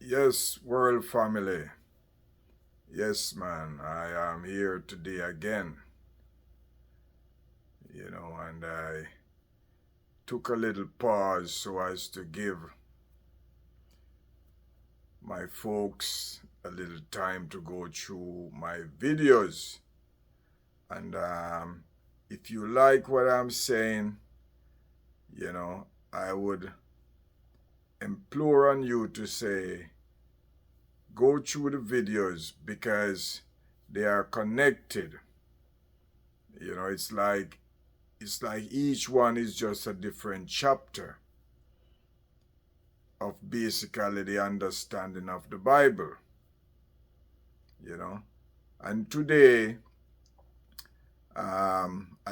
Yes, world family. Yes, man, I am here today again. And I took a little pause so as to give my folks a little time to go through my videos. And if you like what I'm saying, I would implore on you to say, go through the videos because they are connected. It's like each one is just a different chapter of basically the understanding of the Bible. And today I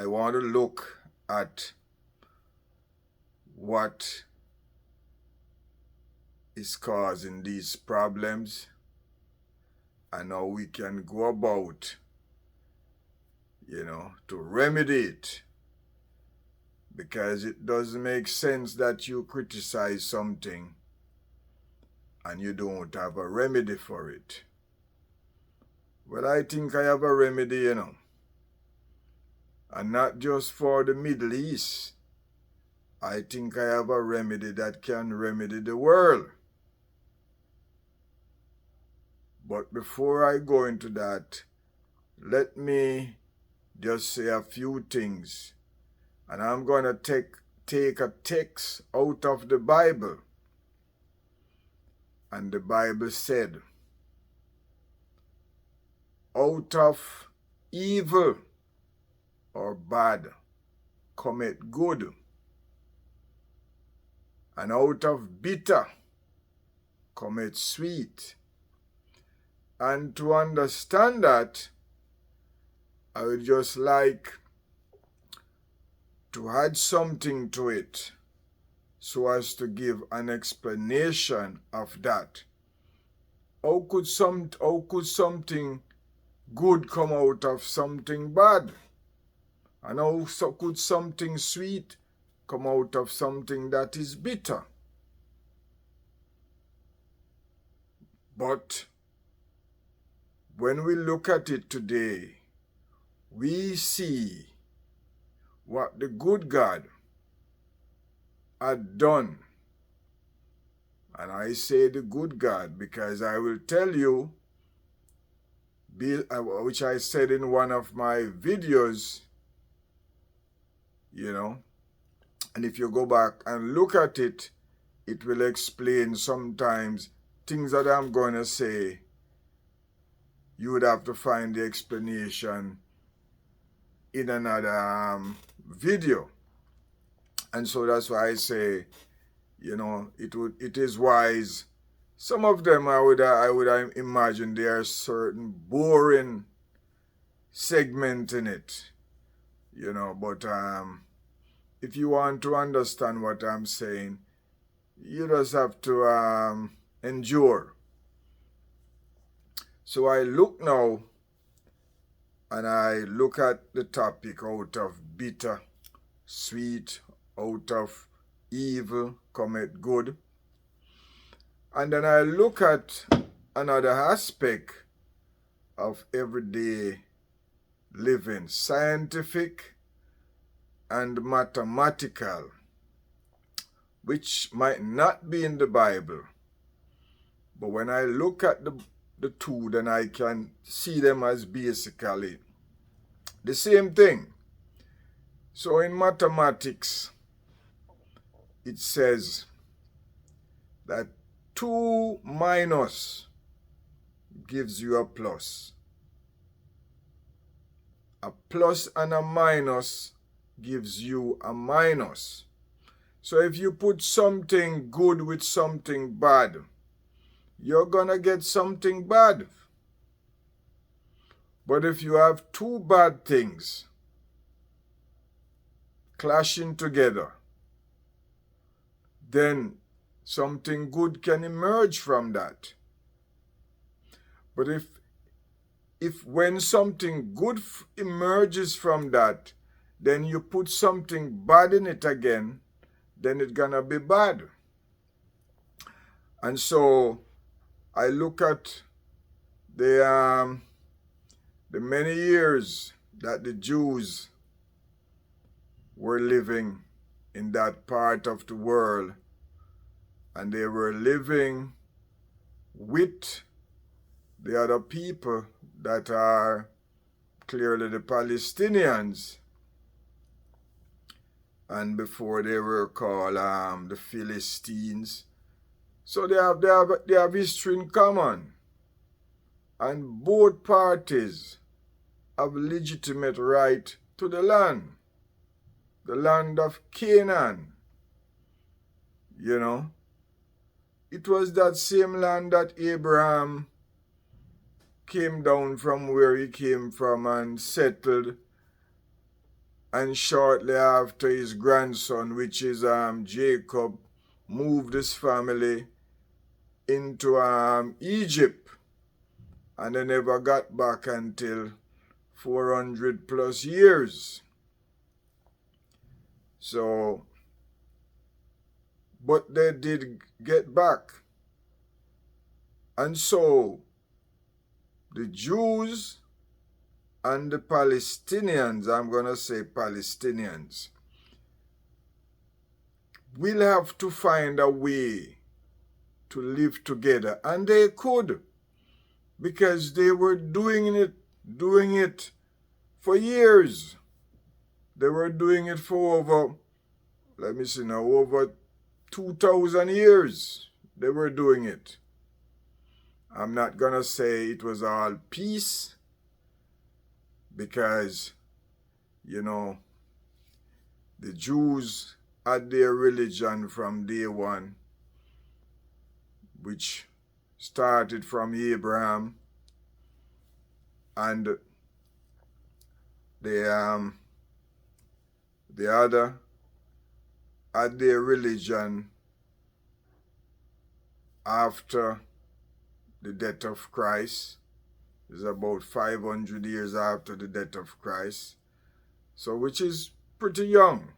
want to look at what is causing these problems and how we can go about to remedy it, because it doesn't make sense that you criticize something and you don't have a remedy for it. Well, I think I have a remedy, and not just for the Middle East. I think I have a remedy that can remedy the world. But before I go into that, let me just say a few things. And I'm going to take a text out of the Bible. And the Bible said, out of evil or bad cometh good, and out of bitter cometh sweet. And to understand that, I would just like to add something to it so as to give an explanation of that. How could something good come out of something bad? And how could something sweet come out of something that is bitter? But when we look at it today, we see what the good God had done. And I say the good God because I will tell you, which I said in one of my videos, and if you go back and look at it, it will explain sometimes things that I'm going to say. You would have to find the explanation in another video. And so that's why I say, it is wise. Some of them I would imagine there are certain boring segment in it, but if you want to understand what I'm saying, you just have to endure. So I look now and I look at the topic out of bitter, sweet, out of evil cometh good. And then I look at another aspect of everyday living, scientific and mathematical, which might not be in the Bible. But when I look at the two, then I can see them as basically the same thing. So in mathematics, it says that 2 minus gives you a plus. A plus and a minus gives you a minus. So if you put something good with something bad, you're gonna get something bad. But if you have 2 bad things clashing together, then something good can emerge from that. But if when something good emerges from that, then you put something bad in it again, then it's gonna be bad. And so I look at the many years that the Jews were living in that part of the world, and they were living with the other people that are clearly the Palestinians, and before they were called the Philistines. So they have history in common, and both parties have legitimate right to the land of Canaan. You know, it was that same land that Abraham came down from where he came from and settled, and shortly after his grandson, which is Jacob, moved his family into Egypt, and they never got back until 400 plus years. So, but they did get back. And so, the Jews and the Palestinians, I'm going to say Palestinians, will have to find a way to live together. And they could, because they were doing it for years. They were doing it for over 2,000 years. They were doing it. I'm not going to say it was all peace, because, the Jews had their religion from day one, which started from Abraham, and the other had their religion after the death of Christ. It's about 500 years after the death of Christ, so which is pretty young.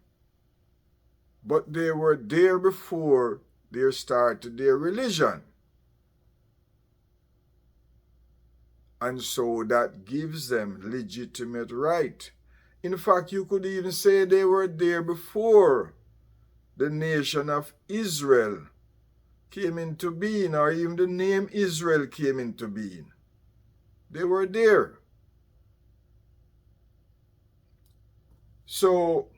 But they were there before they started their religion. And so that gives them legitimate right. In fact, you could even say they were there before the nation of Israel came into being, or even the name Israel came into being. They were there. So,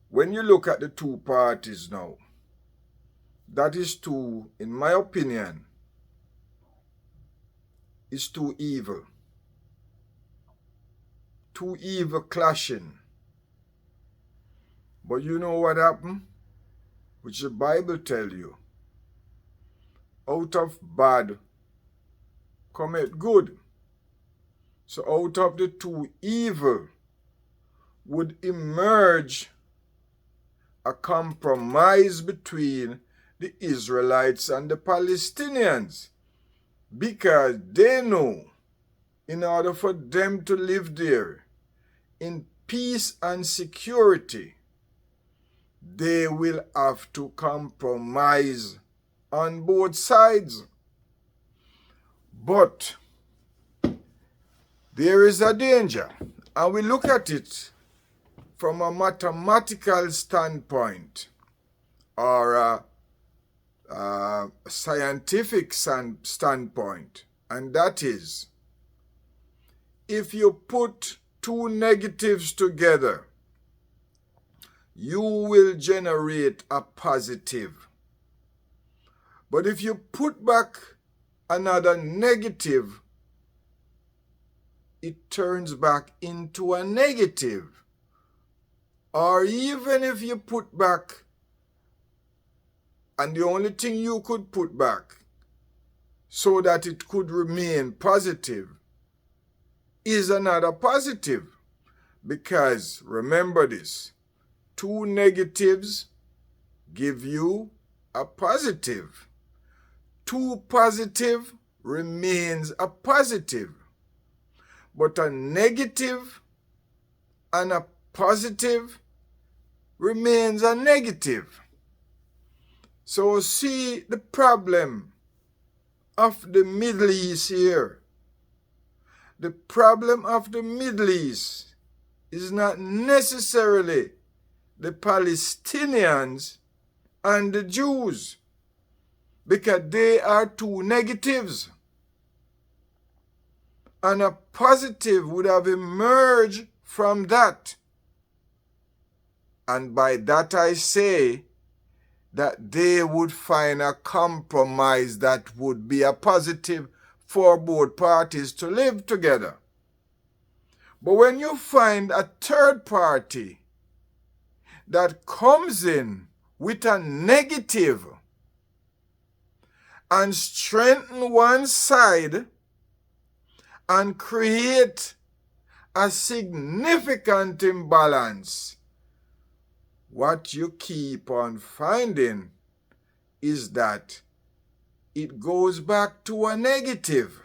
when you look at the two parties now, that is too, in my opinion, is too evil. Too evil clashing. But you know what happened? Which the Bible tell you. Out of bad cometh good. So out of the two evil would emerge a compromise between the Israelites and the Palestinians, because they know in order for them to live there in peace and security, they will have to compromise on both sides. But there is a danger, and we look at it from a mathematical standpoint, or a scientific standpoint, and that is, if you put two negatives together, you will generate a positive. But if you put back another negative, it turns back into a negative. Or even if you put back, and the only thing you could put back so that it could remain positive is another positive. Because remember this, two negatives give you a positive. Two positive remains a positive. But a negative and a positive remains a negative. So see the problem of the Middle East here, the problem of the Middle East is not necessarily the Palestinians and the Jews, because they are two negatives. And a positive would have emerged from that. And by that I say that they would find a compromise that would be a positive for both parties to live together. But when you find a third party that comes in with a negative and strengthen one side and create a significant imbalance, what you keep on finding is that it goes back to a negative.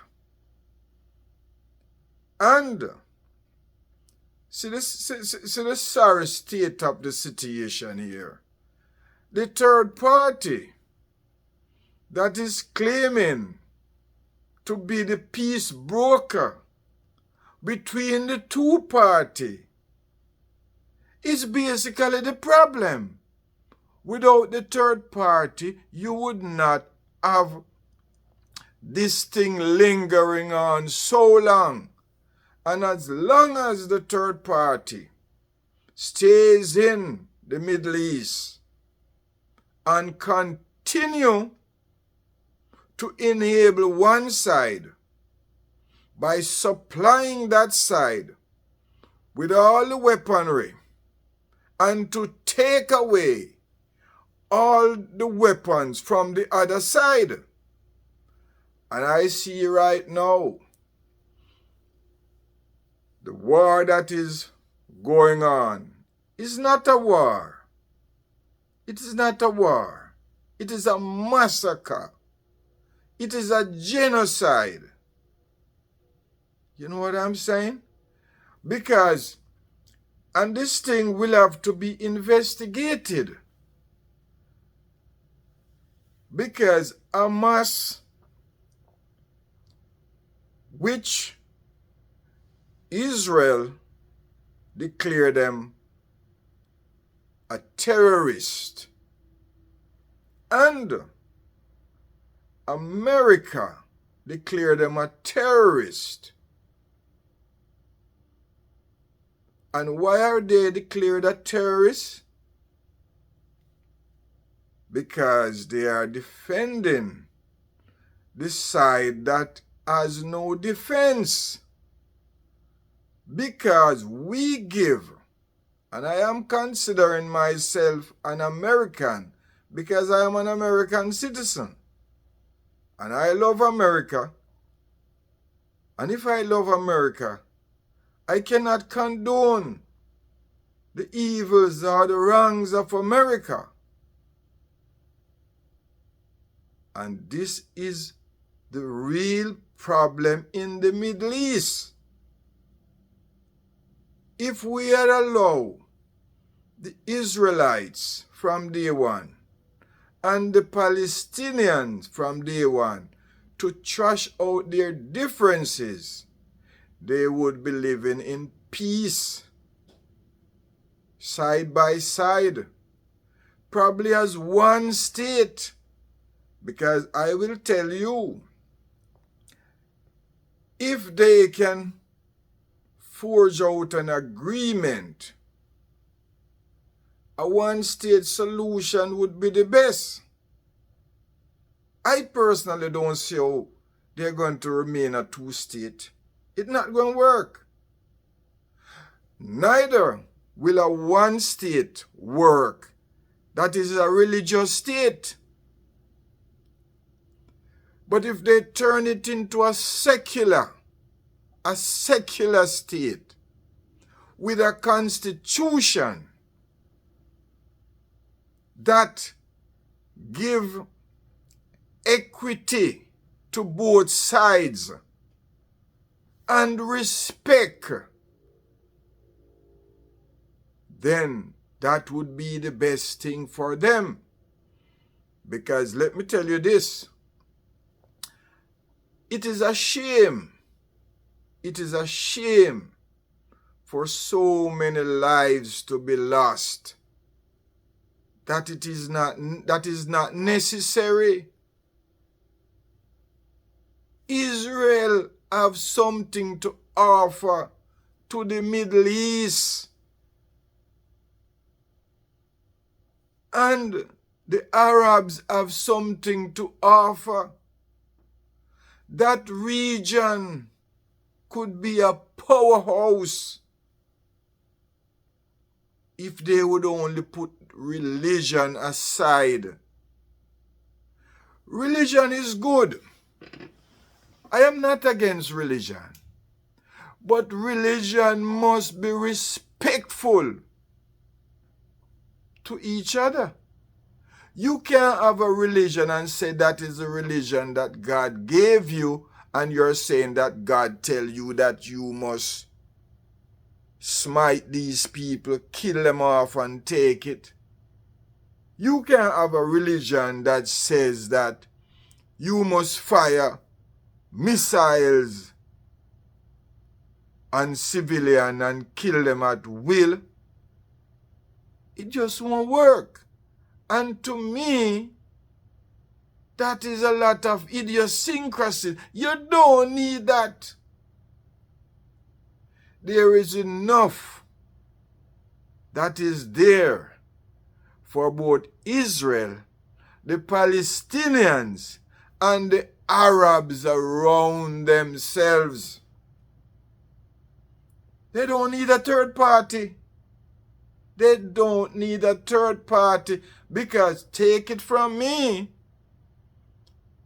And see the sorry state of the situation here. The third party that is claiming to be the peace broker between the two parties is basically the problem. Without the third party, you would not have this thing lingering on so long. And as long as the third party stays in the Middle East and continue to enable one side by supplying that side with all the weaponry and to take away all the weapons from the other side. And I see right now the war that is going on is not a war. It is not a war. It is a massacre. It is a genocide. You know what I'm saying? Because, and this thing will have to be investigated. Because Hamas, which Israel declared them a terrorist, and America declared them a terrorist. And why are they declared a terrorist? Because they are defending the side that has no defense. Because we give, and I am considering myself an American because I am an American citizen. And I love America. And if I love America, I cannot condone the evils or the wrongs of America. And this is the real problem in the Middle East. If we had allowed the Israelites from day one and the Palestinians from day one to trash out their differences, they would be living in peace, side by side, probably as one state. Because I will tell you, if they can forge out an agreement, a one-state solution would be the best. I personally don't see how they're going to remain a two-state. It's not going to work. Neither will a one-state work that is a religious state. But if they turn it into a secular state with a constitution that give equity to both sides and respect, then that would be the best thing for them. Because let me tell you this, It is a shame. It is a shame for so many lives to be lost. That is not necessary. Israel have something to offer to the Middle East. And the Arabs have something to offer. That region could be a powerhouse if they would only put religion aside. Religion is good. I am not against religion. But religion must be respectful to each other. You can't have a religion and say that is a religion that God gave you, and you're saying that God tell you that you must smite these people, kill them off and take it. You can't have a religion that says that you must fire missiles on civilians and kill them at will. It just won't work. And to me, that is a lot of idiosyncrasy. You don't need that. There is enough that is there for both Israel, the Palestinians, and the Arabs around themselves. They don't need a third party. They don't need a third party, because take it from me,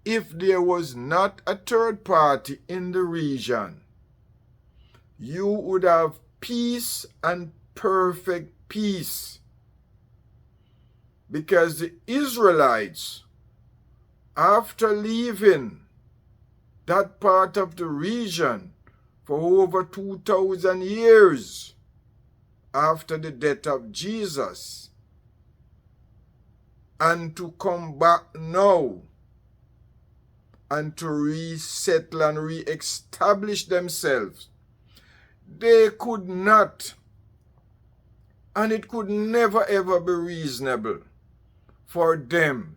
if there was not a third party in the region, you would have peace and perfect peace. Because the Israelites, after leaving that part of the region for over 2,000 years, after the death of Jesus, and to come back now and to resettle and re-establish themselves, they could not, and it could never ever be reasonable for them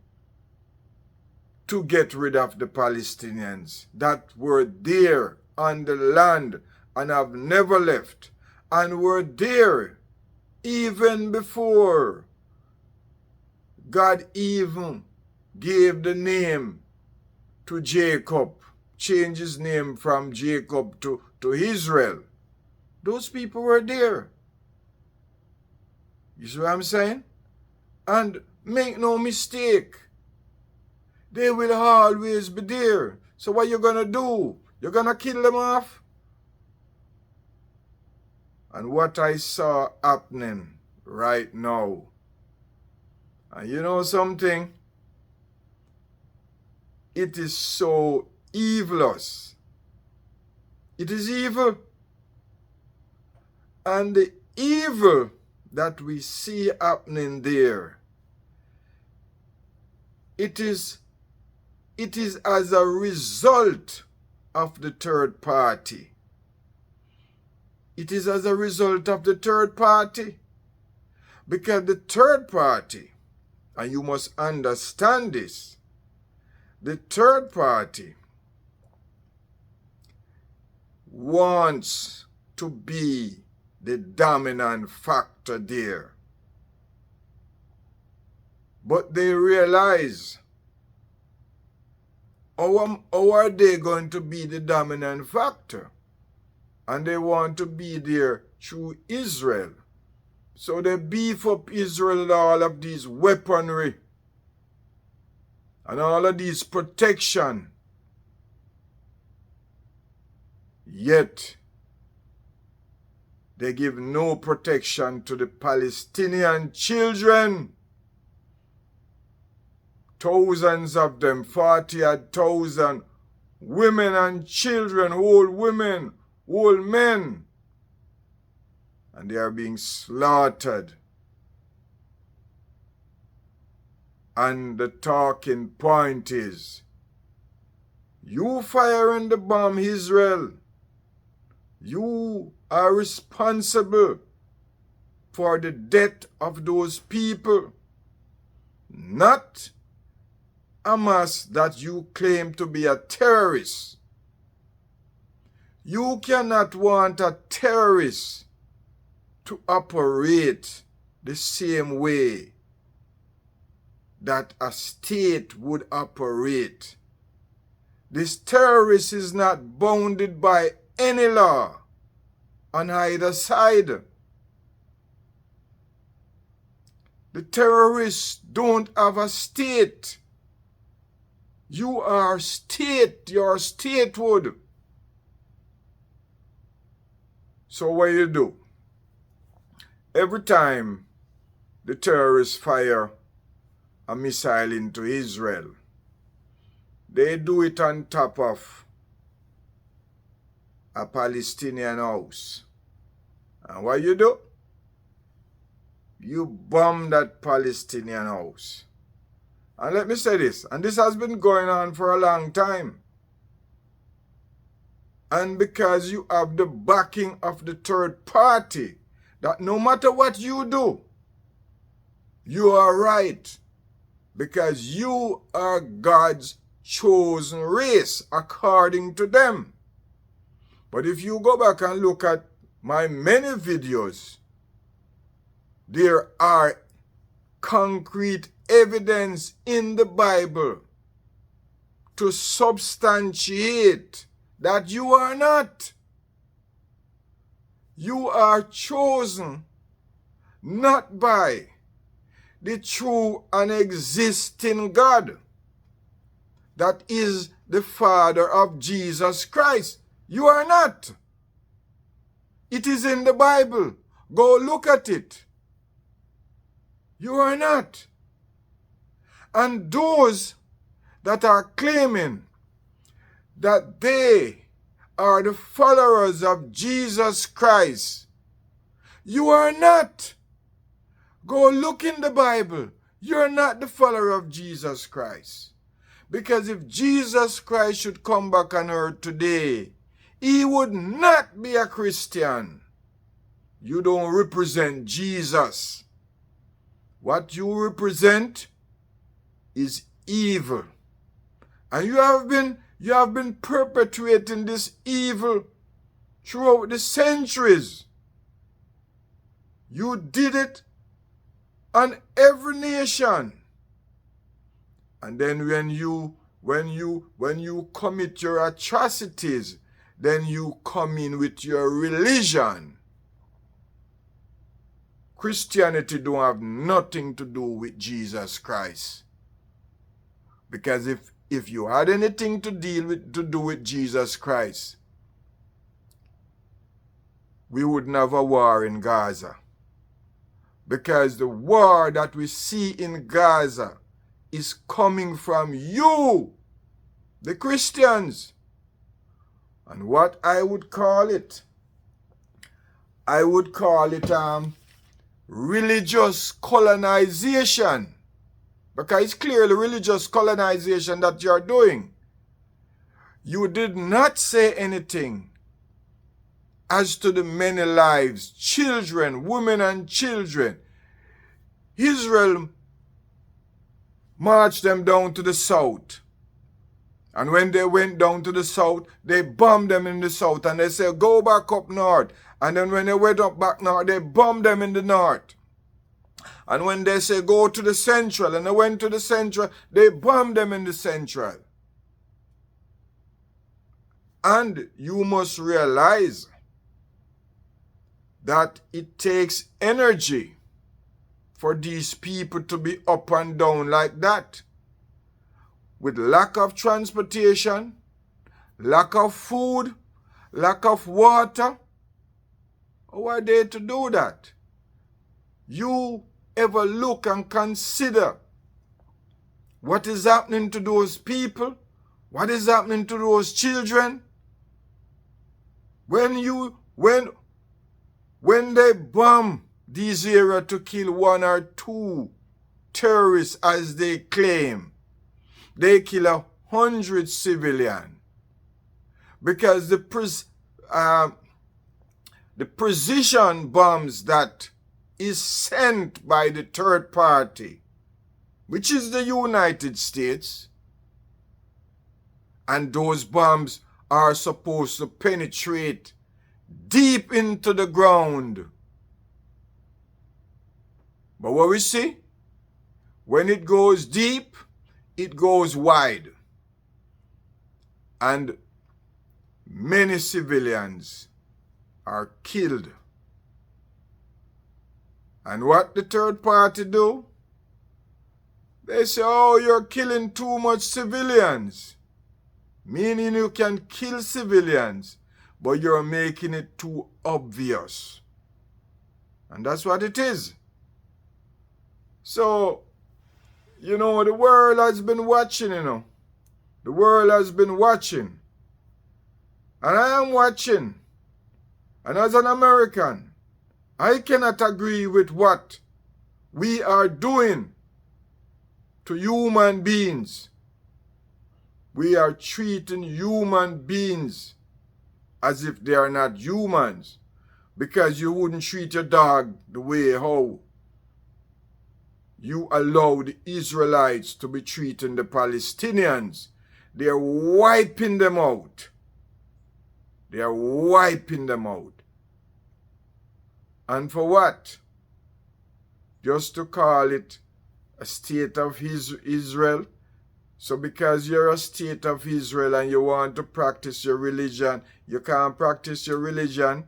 to get rid of the Palestinians that were there on the land and have never left, and were there even before God even gave the name to Jacob, changed his name from Jacob to Israel. Those people were there. You see what I'm saying? And make no mistake, they will always be there. So what you gonna do? You're gonna kill them off? And what I saw happening right now, and you know something? It is so evilous. It is evil. And the evil that we see happening there, it is as a result of the third party. It is as a result of the third party. Because the third party, and you must understand this, the third party wants to be the dominant factor there. But they realize, how are they going to be the dominant factor? And they want to be there through Israel. So they beef up Israel with all of these weaponry and all of these protection. Yet, they give no protection to the Palestinian children. Thousands of them, 40,000 women and children, old women, old men. And they are being slaughtered. And the talking point is, You firing the bomb, Israel. You are responsible for the death of those people. Not Hamas that you claim to be a terrorist. You cannot want a terrorist to operate the same way that a state would operate. This terrorist is not bounded by any law on either side. The terrorists don't have a state. You are state, your statehood. So what you do? Every time the terrorists fire a missile into Israel, they do it on top of a Palestinian house. And what you do? You bomb that Palestinian house. And let me say this, and this has been going on for a long time. And because you have the backing of the third party, that no matter what you do, you are right. Because you are God's chosen race, according to them. But if you go back and look at my many videos, there are concrete evidence in the Bible to substantiate that you are not. You are chosen not by the true and existing God that is the Father of Jesus Christ. You are not. It is in the Bible. Go look at it. You are not. And those that are claiming that they are the followers of Jesus Christ, you are not. Go look in the Bible. You're not the follower of Jesus Christ. Because if Jesus Christ should come back on earth today, he would not be a Christian. You don't represent Jesus. What you represent is evil. And you have been perpetuating this evil throughout the centuries. You did it on every nation. And then when you commit your atrocities, then you come in with your religion. Christianity don't have nothing to do with Jesus Christ. Because if you had anything to do with Jesus Christ, we wouldn't have a war in Gaza. Because the war that we see in Gaza is coming from you, the Christians. And what I would call it religious colonization. Because it's clearly religious colonization that you're doing. You did not say anything as to the many lives, children, women and children. Israel marched them down to the south. And when they went down to the south, they bombed them in the south. And they said, go back up north. And then when they went up back north, they bombed them in the north. And when they say go to the central, and they went to the central, they bombed them in the central. And you must realize that it takes energy for these people to be up and down like that. With lack of transportation, lack of food, lack of water. How are they to do that? You ever look and consider what is happening to those people? What is happening to those children? When they bomb these areas to kill 1 or 2 terrorists as they claim, they kill 100 civilians. Because the precision bombs that is sent by the third party, which is the United States, and those bombs are supposed to penetrate deep into the ground. But what we see, when it goes deep, it goes wide. And many civilians are killed. And what the third party do? They say, oh, you're killing too much civilians. Meaning you can kill civilians, but you're making it too obvious. And that's what it is. So, the world has been watching, The world has been watching. And I am watching. And as an American, I cannot agree with what we are doing to human beings. We are treating human beings as if they are not humans, because you wouldn't treat your dog the way how you allow the Israelites to be treating the Palestinians. They are wiping them out. They are wiping them out. And for what? Just to call it a state of Israel. So because you're a state of Israel and you want to practice your religion, you can't practice your religion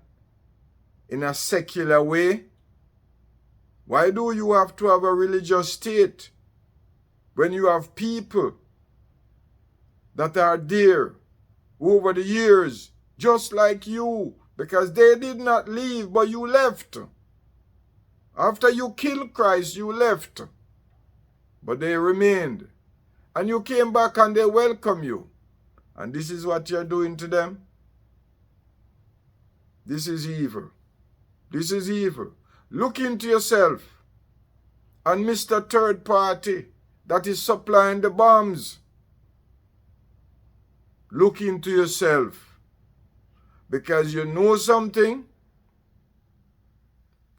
in a secular way. Why do you have to have a religious state when you have people that are there over the years, just like you, because they did not leave, but you left. After you killed Christ, you left, but they remained. And you came back and they welcome you. And this is what you're doing to them? This is evil. This is evil. Look into yourself and Mr. Third Party that is supplying the bombs. Look into yourself. Because you know something?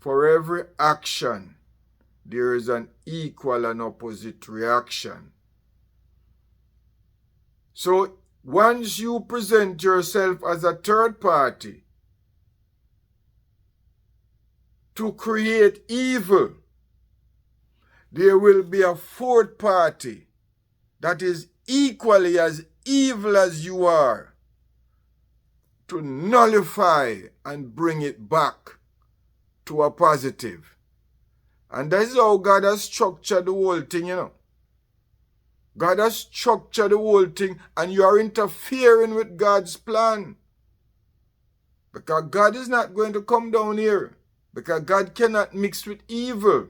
For every action, there is an equal and opposite reaction. So once you present yourself as a third party to create evil, there will be a fourth party that is equally as evil as you are to nullify and bring it back to a positive. And that is how God has structured the whole thing, God has structured the whole thing, and you are interfering with God's plan. Because God is not going to come down here. Because God cannot mix with evil.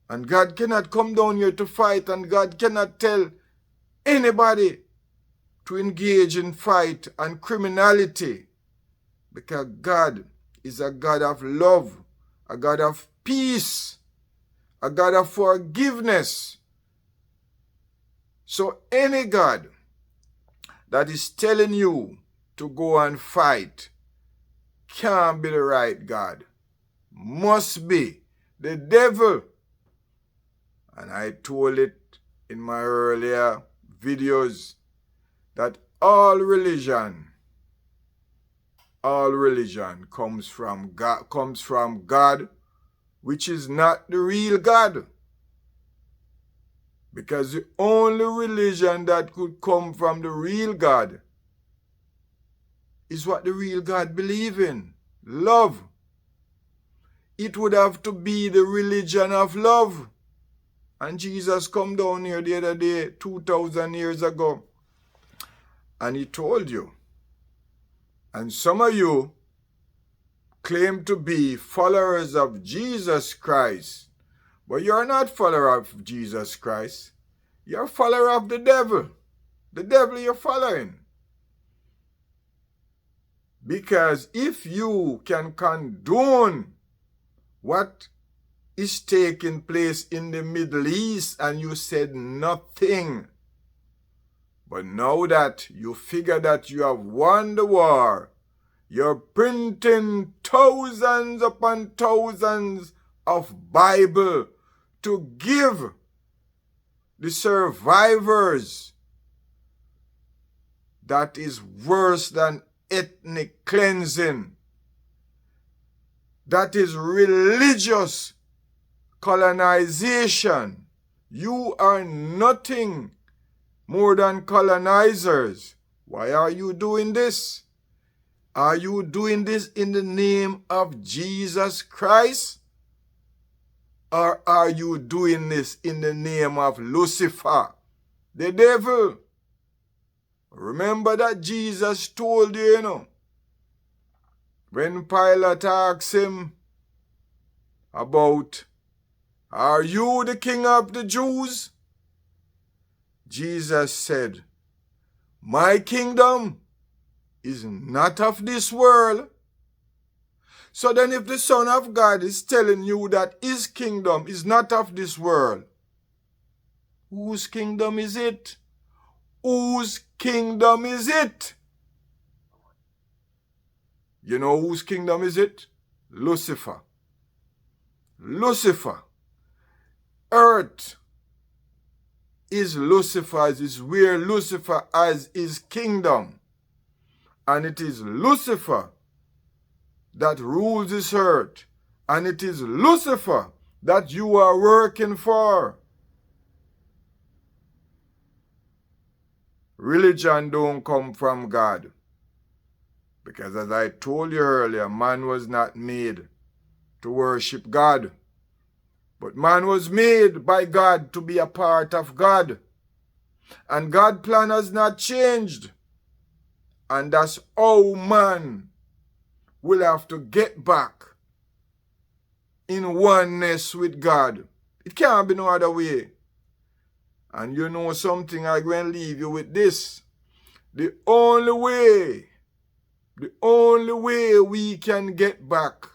And God cannot come down here to fight, and God cannot tell anybody to engage in fight and criminality. Because God is a God of love, a God of peace, a God of forgiveness. So any God that is telling you to go and fight can't be the right God. Must be the devil. And I told it in my earlier videos that all religion comes from God, which is not the real God. Because the only religion that could come from the real God is what the real God believes in. Love. It would have to be the religion of love. And Jesus come down here the other day, 2,000 years ago, and he told you. And some of you claim to be followers of Jesus Christ. But you're not follower of Jesus Christ. You're a follower of the devil. The devil you're following. Because if you can condone what is taking place in the Middle East and you said nothing, But now that you figure that you have won the war, you're printing thousands upon thousands of Bible to give the survivors. That is worse than ethnic cleansing. That is religious colonization. You are nothing more than colonizers. Why are you doing this? Are you doing this in the name of Jesus Christ? Or are you doing this in the name of Lucifer, the devil? Remember that Jesus told you, when Pilate asked him about, are you the king of the Jews? Jesus said, my kingdom is not of this world. So then if the Son of God is telling you that his kingdom is not of this world, whose kingdom is it? Whose kingdom is it? You know whose kingdom is it? Lucifer. Lucifer. Earth is Lucifer's, is where Lucifer has his kingdom. And it is Lucifer that rules this earth. And it is Lucifer that you are working for. Religion don't come from God. Because as I told you earlier, man was not made to worship God. But man was made by God to be a part of God. And God's plan has not changed. And that's how man will have to get back in oneness with God. It can't be no other way. And you know something, I'm going to leave you with this. The only way we can get back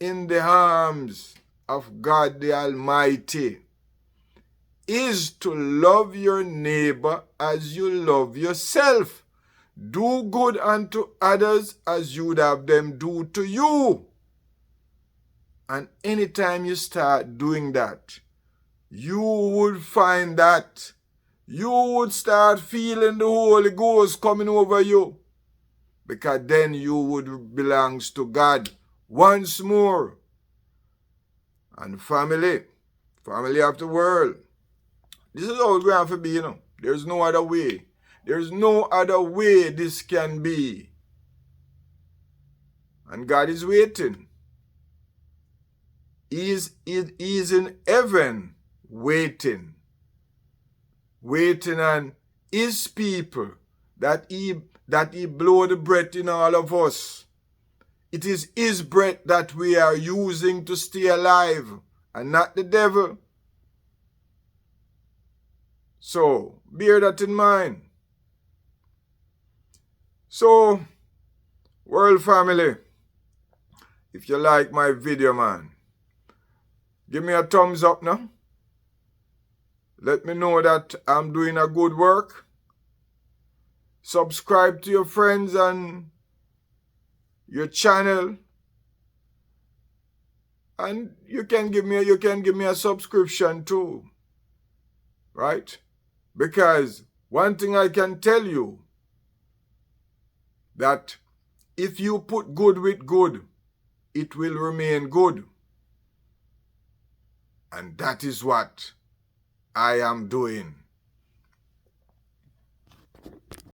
in the arms of God the Almighty is to love your neighbor as you love yourself. Do good unto others as you would have them do to you. And anytime you start doing that, you would find that you would start feeling the Holy Ghost coming over you. Because then you would belong to God once more. And family of the world, this is how it's going to be, There's no other way. There's no other way this can be. And God is waiting. He is in heaven waiting on his people that he blow the breath in all of us. It is his breath that we are using to stay alive and not the devil. So, bear that in mind. So, world family, if you like my video, man, give me a thumbs up now. Let me know that I'm doing a good work. Subscribe to your friends and your channel. And you can give me a subscription too. Right? Because one thing I can tell you, that if you put good with good, it will remain good. And that is what I am doing.